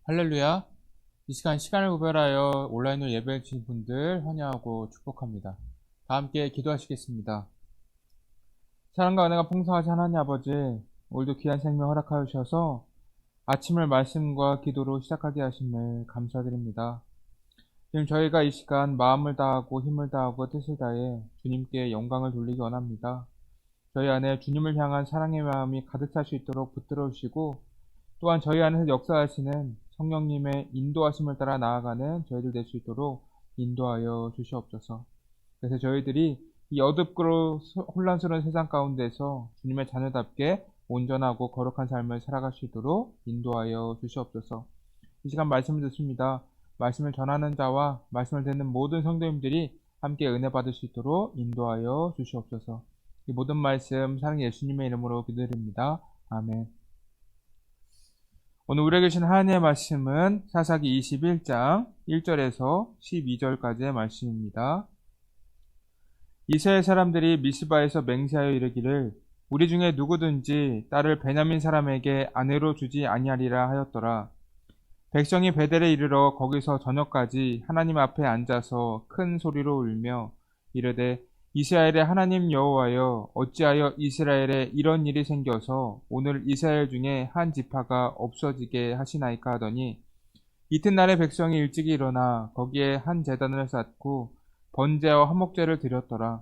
할렐루야. 이 시간 시간을 구별하여 온라인으로 예배해 주신 분들 환영하고 축복합니다. 다 함께 기도하시겠습니다. 사랑과 은혜가 풍성하신 하나님 아버지, 오늘도 귀한 생명 허락하여 주셔서 아침을 말씀과 기도로 시작하게 하심을 감사드립니다. 지금 저희가 이 시간 마음을 다하고 힘을 다하고 뜻을 다해 주님께 영광을 돌리기 원합니다. 저희 안에 주님을 향한 사랑의 마음이 가득 찰 수 있도록 붙들어 주시고, 또한 저희 안에서 역사하시는 성령님의 인도하심을 따라 나아가는 저희들 될 수 있도록 인도하여 주시옵소서. 그래서 저희들이 이 어둡고 혼란스러운 세상 가운데서 주님의 자녀답게 온전하고 거룩한 삶을 살아갈 수 있도록 인도하여 주시옵소서. 이 시간 말씀을 듣습니다. 말씀을 전하는 자와 말씀을 듣는 모든 성도님들이 함께 은혜 받을 수 있도록 인도하여 주시옵소서. 이 모든 말씀 사랑의 예수님의 이름으로 기도드립니다. 아멘. 오늘 우리에게 주신 하나님의 말씀은 사사기 21장 1절에서 12절까지의 말씀입니다. 이스라엘 사람들이 미스바에서 맹세하여 이르기를 우리 중에 누구든지 딸을 베냐민 사람에게 아내로 주지 아니하리라 하였더라. 백성이 베델에 이르러 거기서 저녁까지 하나님 앞에 앉아서 큰 소리로 울며 이르되 이스라엘의 하나님 여호와여, 어찌하여 이스라엘에 이런 일이 생겨서 오늘 이스라엘 중에 한 지파가 없어지게 하시나이까 하더니, 이튿날에 백성이 일찍이 일어나 거기에 한 제단을 쌓고 번제와 화목제를 드렸더라.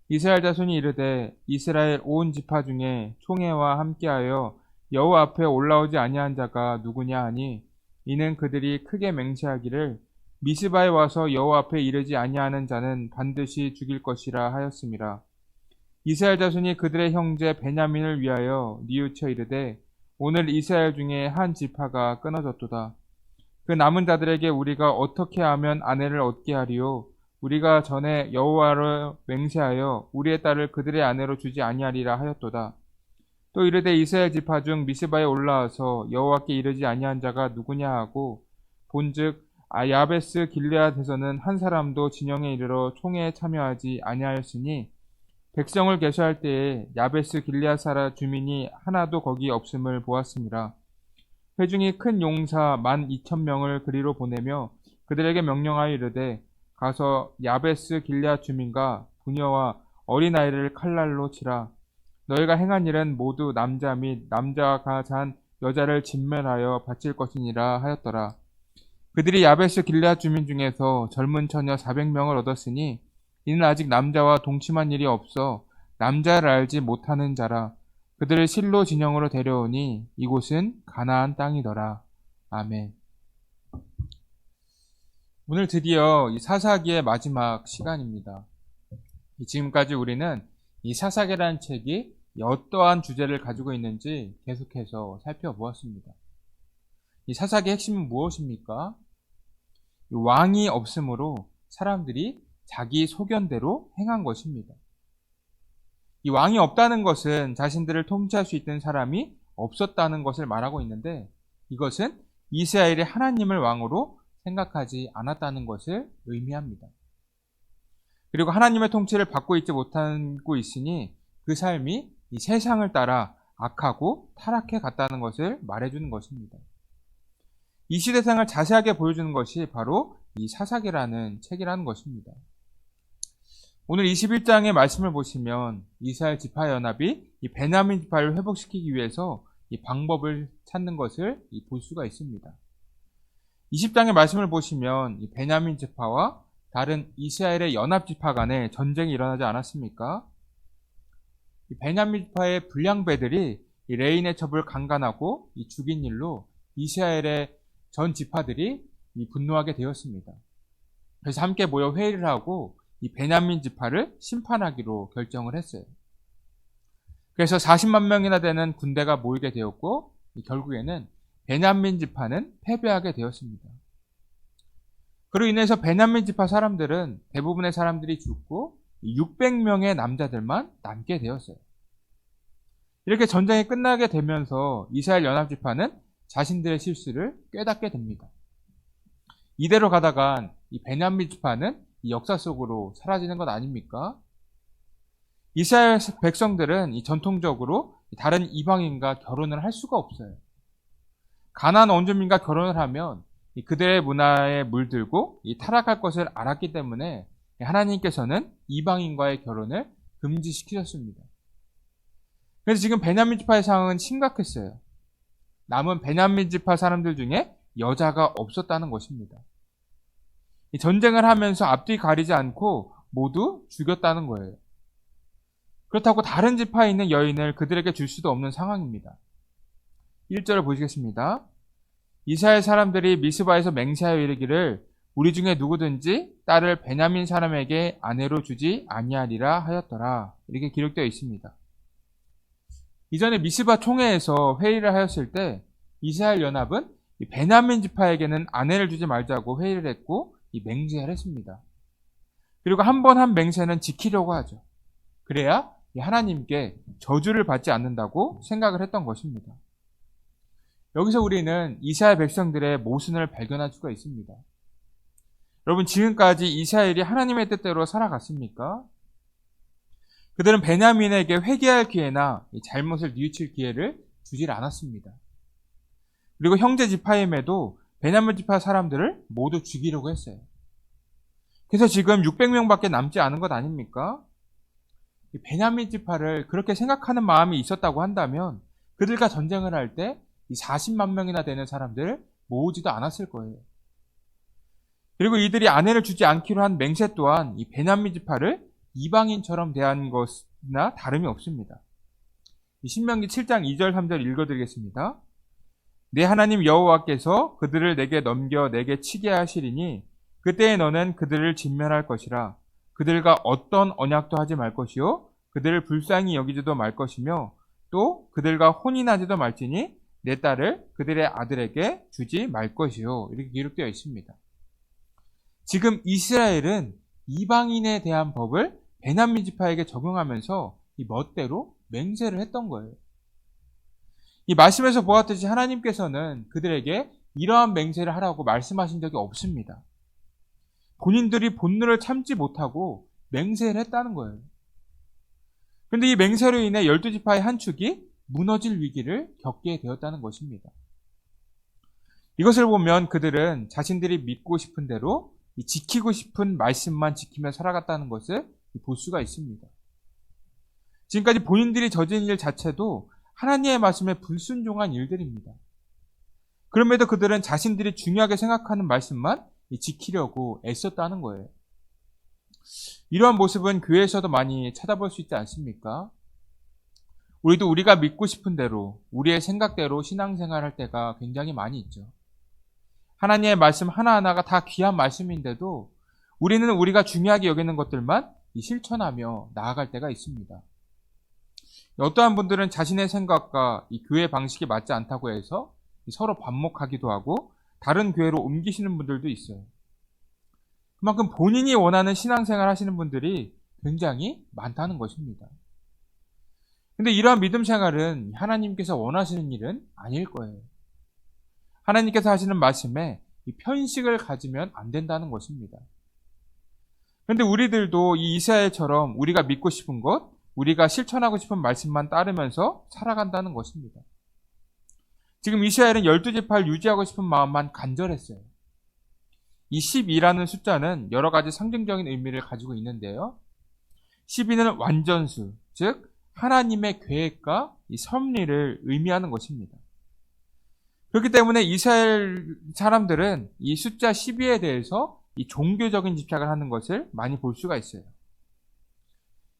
이스라엘 자손이 이르되 이스라엘 온 지파 중에 총회와 함께하여 여호와 앞에 올라오지 아니한 자가 누구냐 하니, 이는 그들이 크게 맹세하기를 미스바에 와서 여호와 앞에 이르지 아니하는 자는 반드시 죽일 것이라 하였음이라. 이스라엘 자손이 그들의 형제 베냐민을 위하여 뉘우쳐 이르되 오늘 이스라엘 중에 한 지파가 끊어졌도다. 그 남은 자들에게 우리가 어떻게 하면 아내를 얻게 하리요? 우리가 전에 여호와를 맹세하여 우리의 딸을 그들의 아내로 주지 아니하리라 하였도다. 또 이르되 이스라엘 지파 중 미스바에 올라와서 여호와께 이르지 아니한 자가 누구냐 하고, 본즉 야베스 길르앗에서는 한 사람도 진영에 이르러 총회에 참여하지 아니하였으니 백성을 계수할 때에 야베스 길르앗 사라 주민이 하나도 거기 없음을 보았습니다. 회중이 큰 용사 12,000명을 그리로 보내며 그들에게 명령하여 이르되 가서 야베스 길르앗 주민과 부녀와 어린아이를 칼날로 치라. 너희가 행한 일은 모두 남자 및 남자가 잔 여자를 진멸하여 바칠 것이니라 하였더라. 그들이 야베스 길르앗 주민 중에서 젊은 처녀 400명을 얻었으니 이는 아직 남자와 동침한 일이 없어 남자를 알지 못하는 자라. 그들을 실로 진영으로 데려오니 이곳은 가나안 땅이더라. 아멘. 오늘 드디어 이 사사기의 마지막 시간입니다. 지금까지 우리는 이 사사기라는 책이 어떠한 주제를 가지고 있는지 계속해서 살펴보았습니다. 이 사사기의 핵심은 무엇입니까? 왕이 없으므로 사람들이 자기 소견대로 행한 것입니다. 이 왕이 없다는 것은 자신들을 통치할 수 있는 사람이 없었다는 것을 말하고 있는데, 이것은 이스라엘이 하나님을 왕으로 생각하지 않았다는 것을 의미합니다. 그리고 하나님의 통치를 받고 있지 못하고 있으니 그 삶이 이 세상을 따라 악하고 타락해 갔다는 것을 말해주는 것입니다. 이 시대상을 자세하게 보여주는 것이 바로 이 사사기라는 책이라는 것입니다. 오늘 21장의 말씀을 보시면 이스라엘 지파연합이 이 베냐민 지파를 회복시키기 위해서 이 방법을 찾는 것을 볼 수가 있습니다. 20장의 말씀을 보시면 이 베냐민 지파와 다른 이스라엘의 연합 지파 간에 전쟁이 일어나지 않았습니까? 이 베냐민 지파의 불량배들이 이 레인의 첩을 강간하고 이 죽인 일로 이스라엘의 전 지파들이 분노하게 되었습니다. 그래서 함께 모여 회의를 하고 이 베냐민 지파를 심판하기로 결정을 했어요. 그래서 40만 명이나 되는 군대가 모이게 되었고 결국에는 베냐민 지파는 패배하게 되었습니다. 그로 인해서 베냐민 지파 사람들은 대부분의 사람들이 죽고 600명의 남자들만 남게 되었어요. 이렇게 전쟁이 끝나게 되면서 이스라엘 연합 지파는 자신들의 실수를 깨닫게 됩니다. 이대로 가다간 이 베냐민 지파는 이 역사 속으로 사라지는 것 아닙니까? 이스라엘 백성들은 이 전통적으로 다른 이방인과 결혼을 할 수가 없어요. 가나안 원주민과 결혼을 하면 그들의 문화에 물들고 타락할 것을 알았기 때문에 하나님께서는 이방인과의 결혼을 금지시키셨습니다. 그래서 지금 베냐민 지파의 상황은 심각했어요. 남은 베냐민 지파 사람들 중에 여자가 없었다는 것입니다. 전쟁을 하면서 앞뒤 가리지 않고 모두 죽였다는 거예요. 그렇다고 다른 지파에 있는 여인을 그들에게 줄 수도 없는 상황입니다. 1절을 보시겠습니다. 이스라엘 사람들이 미스바에서 맹세하여 이르기를 우리 중에 누구든지 딸을 베냐민 사람에게 아내로 주지 아니하리라 하였더라. 이렇게 기록되어 있습니다. 이전에 미스바 총회에서 회의를 하였을 때 이스라엘 연합은 베냐민 지파에게는 아내를 주지 말자고 회의를 했고 맹세를 했습니다. 그리고 한 번 한 맹세는 지키려고 하죠. 그래야 하나님께 저주를 받지 않는다고 생각을 했던 것입니다. 여기서 우리는 이스라엘 백성들의 모순을 발견할 수가 있습니다. 여러분, 지금까지 이스라엘이 하나님의 뜻대로 살아갔습니까? 그들은 베냐민에게 회개할 기회나 잘못을 뉘우칠 기회를 주질 않았습니다. 그리고 형제 지파임에도 베냐민 지파 사람들을 모두 죽이려고 했어요. 그래서 지금 600명밖에 남지 않은 것 아닙니까? 베냐민 지파를 그렇게 생각하는 마음이 있었다고 한다면 그들과 전쟁을 할 때 40만 명이나 되는 사람들을 모으지도 않았을 거예요. 그리고 이들이 아내를 주지 않기로 한 맹세 또한 이 베냐민 지파를 이방인처럼 대한 것이나 다름이 없습니다. 신명기 7장 2절 3절 읽어드리겠습니다. 내 하나님 여호와께서 그들을 내게 넘겨 내게 치게 하시리니 그때에 너는 그들을 진멸할 것이라. 그들과 어떤 언약도 하지 말 것이요 그들을 불쌍히 여기지도 말 것이며 또 그들과 혼인하지도 말지니 내 딸을 그들의 아들에게 주지 말 것이요. 이렇게 기록되어 있습니다. 지금 이스라엘은 이방인에 대한 법을 베냐민 지파에게 적용하면서 이 멋대로 맹세를 했던 거예요. 이 말씀에서 보았듯이 하나님께서는 그들에게 이러한 맹세를 하라고 말씀하신 적이 없습니다. 본인들이 본능을 참지 못하고 맹세를 했다는 거예요. 그런데 이 맹세로 인해 12지파의 한 축이 무너질 위기를 겪게 되었다는 것입니다. 이것을 보면 그들은 자신들이 믿고 싶은 대로 지키고 싶은 말씀만 지키며 살아갔다는 것을 볼 수가 있습니다. 지금까지 본인들이 저지른 일 자체도 하나님의 말씀에 불순종한 일들입니다. 그럼에도 그들은 자신들이 중요하게 생각하는 말씀만 지키려고 애썼다는 거예요. 이러한 모습은 교회에서도 많이 찾아볼 수 있지 않습니까? 우리도 우리가 믿고 싶은 대로 우리의 생각대로 신앙생활 할 때가 굉장히 많이 있죠. 하나님의 말씀 하나하나가 다 귀한 말씀인데도 우리는 우리가 중요하게 여기는 것들만 실천하며 나아갈 때가 있습니다. 어떠한 분들은 자신의 생각과 이 교회 방식이 맞지 않다고 해서 서로 반목하기도 하고 다른 교회로 옮기시는 분들도 있어요. 그만큼 본인이 원하는 신앙생활 하시는 분들이 굉장히 많다는 것입니다. 근데 이러한 믿음 생활은 하나님께서 원하시는 일은 아닐 거예요. 하나님께서 하시는 말씀에 이 편식을 가지면 안 된다는 것입니다. 그런데 우리들도 이 이스라엘처럼 우리가 믿고 싶은 것, 우리가 실천하고 싶은 말씀만 따르면서 살아간다는 것입니다. 지금 이스라엘은 12지파를 유지하고 싶은 마음만 간절했어요. 이 12라는 숫자는 여러 가지 상징적인 의미를 가지고 있는데요. 12는 완전수, 즉 하나님의 계획과 이 섭리를 의미하는 것입니다. 그렇기 때문에 이스라엘 사람들은 이 숫자 12에 대해서 이 종교적인 집착을 하는 것을 많이 볼 수가 있어요.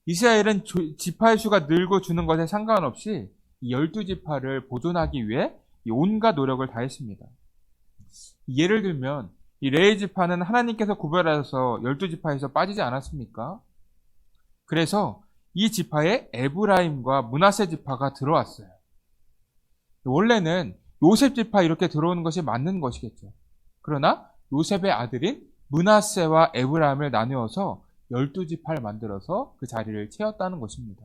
이스라엘은 지파의 수가 늘고 주는 것에 상관없이 이 12지파를 보존하기 위해 온갖 노력을 다했습니다. 예를 들면 이 레위 지파는 하나님께서 구별하셔서 12지파에서 빠지지 않았습니까? 그래서 이 지파에 에브라임과 므낫세 지파가 들어왔어요. 원래는 요셉 지파 이렇게 들어오는 것이 맞는 것이겠죠. 그러나 요셉의 아들인 므낫세와 에브라임을 나누어서 12지파를 만들어서 그 자리를 채웠다는 것입니다.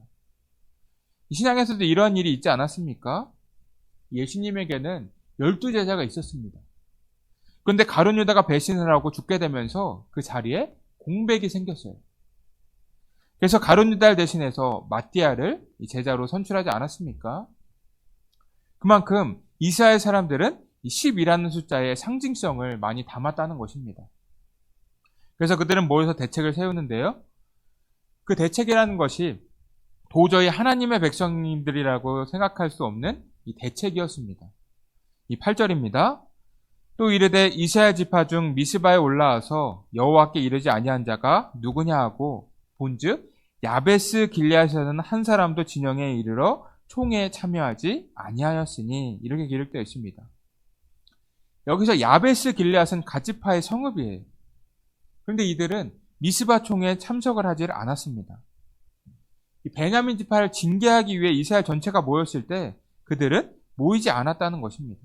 이 신앙에서도 이러한 일이 있지 않았습니까? 예수님에게는 12제자가 있었습니다. 그런데 가룟 유다가 배신을 하고 죽게 되면서 그 자리에 공백이 생겼어요. 그래서 가룟 유다를 대신해서 마띠아를 제자로 선출하지 않았습니까? 그만큼 이스라엘 사람들은 이 10이라는 숫자의 상징성을 많이 담았다는 것입니다. 그래서 그들은 모여서 대책을 세우는데요. 그 대책이라는 것이 도저히 하나님의 백성들이라고 생각할 수 없는 이 대책이었습니다. 이 8절입니다. 또 이르되 이스라엘 지파 중 미스바에 올라와서 여호와께 이르지 아니한 자가 누구냐 하고 본즉 야베스 길앗에서는 한 사람도 진영에 이르러 총회에 참여하지 아니하였으니 이렇게 기록되어 있습니다. 여기서 야베스 길앗은 갓지파의 성읍이에요. 그런데 이들은 미스바 총회에 참석을 하지 않았습니다. 이 베냐민 지파를 징계하기 위해 이스라엘 전체가 모였을 때 그들은 모이지 않았다는 것입니다.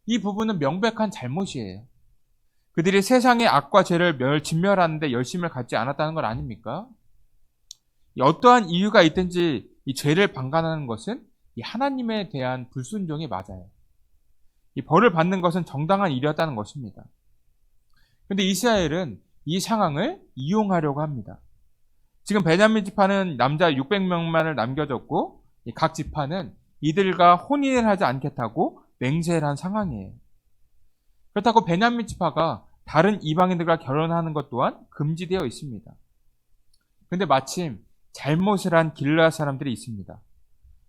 이 부분은 명백한 잘못이에요. 그들이 세상의 악과 죄를 진멸하는데 열심을 갖지 않았다는 건 아닙니까? 어떠한 이유가 있든지 이 죄를 방관하는 것은 이 하나님에 대한 불순종이 맞아요. 이 벌을 받는 것은 정당한 일이었다는 것입니다. 그런데 이스라엘은 이 상황을 이용하려고 합니다. 지금 베냐민 지파는 남자 600명만을 남겨줬고 각 지파는 이들과 혼인을 하지 않겠다고 맹세를 한 상황이에요. 그렇다고 베냐민 지파가 다른 이방인들과 결혼하는 것 또한 금지되어 있습니다. 그런데 마침 잘못을 한 길르앗 사람들이 있습니다.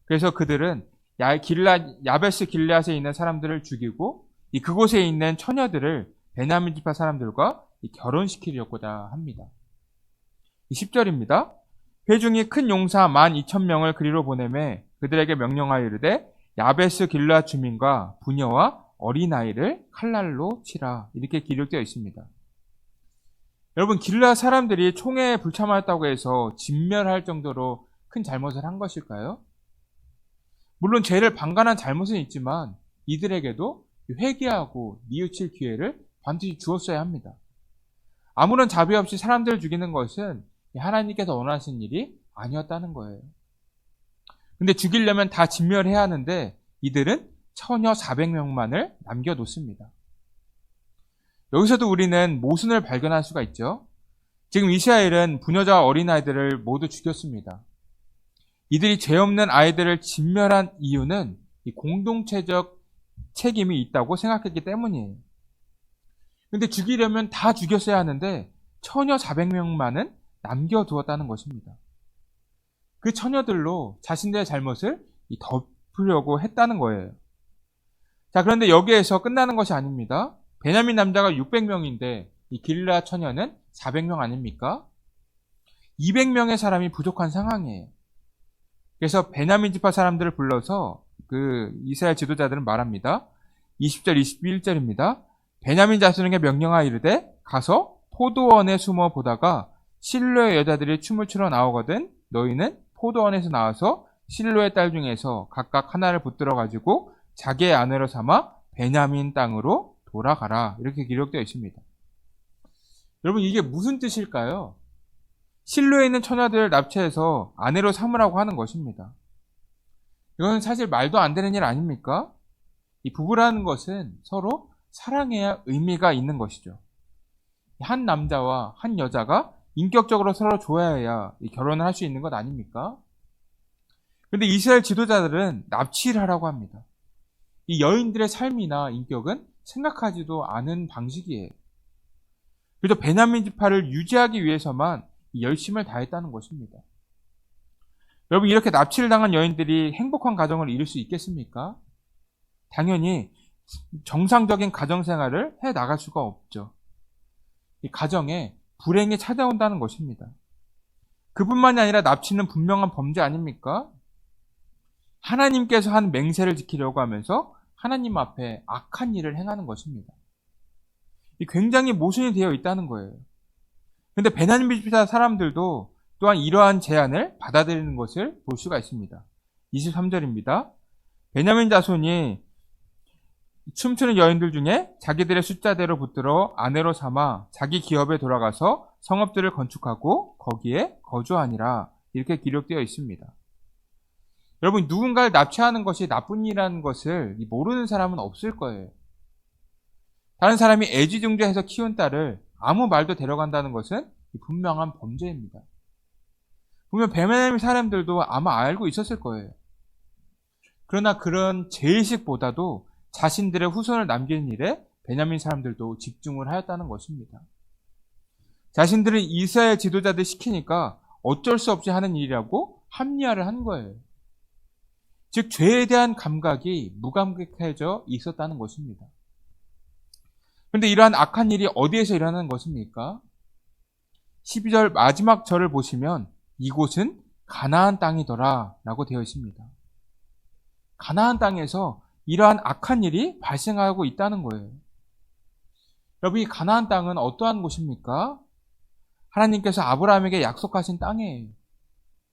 그래서 그들은 야베스 길르앗에 있는 사람들을 죽이고 그곳에 있는 처녀들을 베냐민 지파 사람들과 결혼시키려고자 합니다. 10절입니다. 회중이 큰 용사 12,000명을 그리로 보내매 그들에게 명령하여 이르되 야베스 길르앗 주민과 부녀와 어린아이를 칼날로 치라. 이렇게 기록되어 있습니다. 여러분, 길르앗 사람들이 총회에 불참하였다고 해서 진멸할 정도로 큰 잘못을 한 것일까요? 물론 죄를 방관한 잘못은 있지만 이들에게도 회개하고 뉘우칠 기회를 반드시 주었어야 합니다. 아무런 자비 없이 사람들을 죽이는 것은 하나님께서 원하시는 일이 아니었다는 거예요. 근데 죽이려면 다 진멸해야 하는데 이들은 처녀 400명만을 남겨놓습니다. 여기서도 우리는 모순을 발견할 수가 있죠. 지금 이스라엘은 부녀자와 어린아이들을 모두 죽였습니다. 이들이 죄 없는 아이들을 진멸한 이유는 이 공동체적 책임이 있다고 생각했기 때문이에요. 근데 죽이려면 다 죽였어야 하는데 처녀 400명만은 남겨두었다는 것입니다. 그 처녀들로 자신들의 잘못을 덮으려고 했다는 거예요. 자, 그런데 여기에서 끝나는 것이 아닙니다. 베냐민 남자가 600명인데 이 길르앗 처녀는 400명 아닙니까? 200명의 사람이 부족한 상황이에요. 그래서 베냐민 지파 사람들을 불러서 그 이스라엘 지도자들은 말합니다. 20절, 21절입니다. 베냐민 자손에게 명령하여 이르되 가서 포도원에 숨어 보다가 실로의 여자들이 춤을 추러 나오거든 너희는 포도원에서 나와서 실로의 딸 중에서 각각 하나를 붙들어 가지고 자기의 아내로 삼아 베냐민 땅으로 돌아가라. 이렇게 기록되어 있습니다. 여러분, 이게 무슨 뜻일까요? 실로에 있는 처녀들을 납치해서 아내로 삼으라고 하는 것입니다. 이건 사실 말도 안 되는 일 아닙니까? 이 부부라는 것은 서로 사랑해야 의미가 있는 것이죠. 한 남자와 한 여자가 인격적으로 서로 좋아해야 결혼을 할 수 있는 것 아닙니까? 그런데 이스라엘 지도자들은 납치를 하라고 합니다. 이 여인들의 삶이나 인격은 생각하지도 않은 방식이에요. 그래서 베냐민 지파를 유지하기 위해서만 열심을 다했다는 것입니다. 여러분, 이렇게 납치를 당한 여인들이 행복한 가정을 이룰 수 있겠습니까? 당연히 정상적인 가정생활을 해 나갈 수가 없죠. 이 가정에 불행이 찾아온다는 것입니다. 그뿐만이 아니라 납치는 분명한 범죄 아닙니까? 하나님께서 한 맹세를 지키려고 하면서 하나님 앞에 악한 일을 행하는 것입니다. 굉장히 모순이 되어 있다는 거예요. 그런데 베냐민 지파 사람들도 또한 이러한 제안을 받아들이는 것을 볼 수가 있습니다. 23절입니다. 베냐민 자손이 춤추는 여인들 중에 자기들의 숫자대로 붙들어 아내로 삼아 자기 기업에 돌아가서 성읍들을 건축하고 거기에 거주하니라. 이렇게 기록되어 있습니다. 여러분, 누군가를 납치하는 것이 나쁜 일이라는 것을 모르는 사람은 없을 거예요. 다른 사람이 애지중지해서 키운 딸을 아무 말도 데려간다는 것은 분명한 범죄입니다. 보면 베냐민 사람들도 아마 알고 있었을 거예요. 그러나 그런 죄의식보다도 자신들의 후손을 남기는 일에 베냐민 사람들도 집중을 하였다는 것입니다. 자신들은 이스라엘 지도자들 시키니까 어쩔 수 없이 하는 일이라고 합리화를 한 거예요. 즉 죄에 대한 감각이 무감각해져 있었다는 것입니다. 그런데 이러한 악한 일이 어디에서 일어나는 것입니까? 12절 마지막 절을 보시면 이곳은 가나안 땅이더라 라고 되어 있습니다. 가나안 땅에서 이러한 악한 일이 발생하고 있다는 거예요. 여러분, 이 가나안 땅은 어떠한 곳입니까? 하나님께서 아브라함에게 약속하신 땅이에요.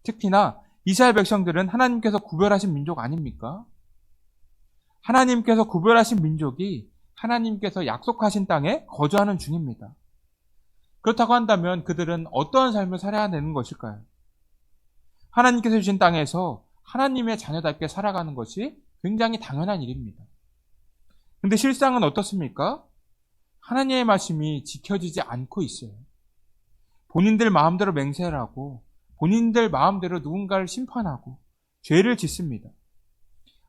특히나 이스라엘 백성들은 하나님께서 구별하신 민족 아닙니까? 하나님께서 구별하신 민족이 하나님께서 약속하신 땅에 거주하는 중입니다. 그렇다고 한다면 그들은 어떠한 삶을 살아야 되는 것일까요? 하나님께서 주신 땅에서 하나님의 자녀답게 살아가는 것이 굉장히 당연한 일입니다. 그런데 실상은 어떻습니까? 하나님의 말씀이 지켜지지 않고 있어요. 본인들 마음대로 맹세를 하고 본인들 마음대로 누군가를 심판하고 죄를 짓습니다.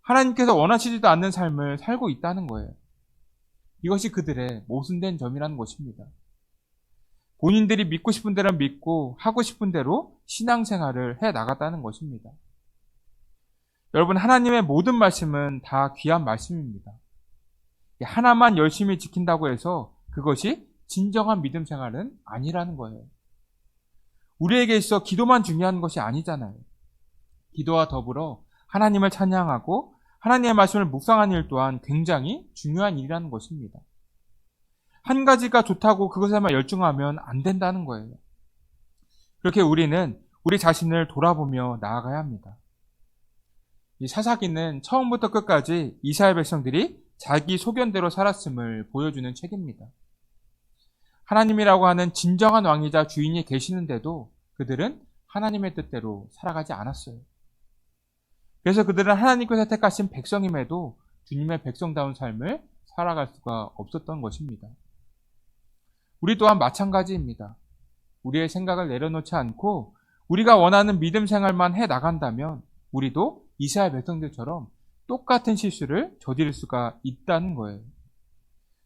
하나님께서 원하시지도 않는 삶을 살고 있다는 거예요. 이것이 그들의 모순된 점이라는 것입니다. 본인들이 믿고 싶은 대로 믿고 하고 싶은 대로 신앙생활을 해 나갔다는 것입니다. 여러분, 하나님의 모든 말씀은 다 귀한 말씀입니다. 하나만 열심히 지킨다고 해서 그것이 진정한 믿음 생활은 아니라는 거예요. 우리에게 있어 기도만 중요한 것이 아니잖아요. 기도와 더불어 하나님을 찬양하고 하나님의 말씀을 묵상하는 일 또한 굉장히 중요한 일이라는 것입니다. 한 가지가 좋다고 그것에만 열중하면 안 된다는 거예요. 그렇게 우리는 우리 자신을 돌아보며 나아가야 합니다. 이 사사기는 처음부터 끝까지 이스라엘 백성들이 자기 소견대로 살았음을 보여주는 책입니다. 하나님이라고 하는 진정한 왕이자 주인이 계시는데도 그들은 하나님의 뜻대로 살아가지 않았어요. 그래서 그들은 하나님께서 택하신 백성임에도 주님의 백성다운 삶을 살아갈 수가 없었던 것입니다. 우리 또한 마찬가지입니다. 우리의 생각을 내려놓지 않고 우리가 원하는 믿음 생활만 해 나간다면 우리도 이스라엘 백성들처럼 똑같은 실수를 저지를 수가 있다는 거예요.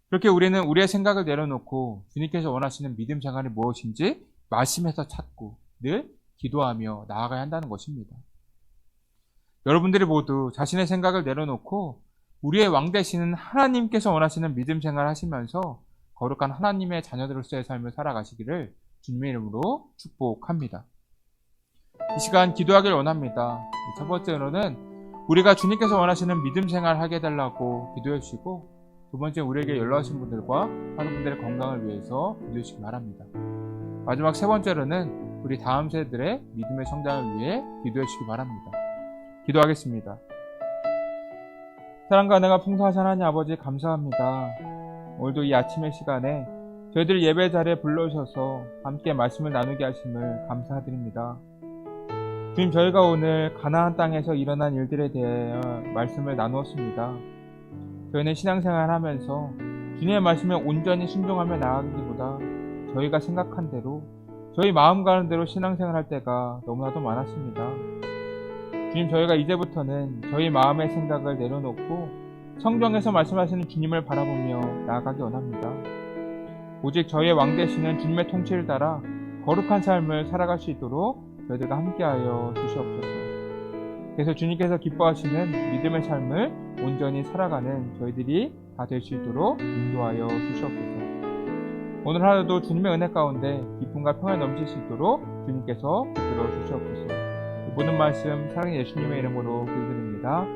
그렇게 우리는 우리의 생각을 내려놓고 주님께서 원하시는 믿음 생활이 무엇인지 말씀에서 찾고 늘 기도하며 나아가야 한다는 것입니다. 여러분들이 모두 자신의 생각을 내려놓고 우리의 왕 되시는 하나님께서 원하시는 믿음 생활을 하시면서 거룩한 하나님의 자녀들로서의 삶을 살아가시기를 주님의 이름으로 축복합니다. 이 시간 기도하길 원합니다. 첫 번째로는 우리가 주님께서 원하시는 믿음 생활을 하게 해달라고 기도해 주시고, 두 번째 우리에게 연락하신 분들과 많은 분들의 건강을 위해서 기도해 주시기 바랍니다. 마지막 세 번째로는 우리 다음 세대들의 믿음의 성장을 위해 기도해 주시기 바랍니다. 기도하겠습니다. 사랑과 은혜가 풍성하신 하나님 아버지 감사합니다. 오늘도 이 아침의 시간에 저희들 예배 자리에 불러주셔서 함께 말씀을 나누게 하심을 감사드립니다. 주님, 저희가 오늘 가나안 땅에서 일어난 일들에 대해 말씀을 나누었습니다. 저희는 신앙생활을 하면서 주님의 말씀에 온전히 순종하며 나아가기보다 저희가 생각한 대로 저희 마음 가는 대로 신앙생활을 할 때가 너무나도 많았습니다. 주님, 저희가 이제부터는 저희 마음의 생각을 내려놓고 성경에서 말씀하시는 주님을 바라보며 나아가기 원합니다. 오직 저희의 왕 되시는 주님의 통치를 따라 거룩한 삶을 살아갈 수 있도록 저희들과 함께하여 주시옵소서. 그래서 주님께서 기뻐하시는 믿음의 삶을 온전히 살아가는 저희들이 다 될 수 있도록 인도하여 주시옵소서. 오늘 하루도 주님의 은혜 가운데 기쁨과 평안이 넘칠 수 있도록 주님께서 붙들어 주시옵소서. 모든 말씀 사랑의 예수님의 이름으로 기도드립니다.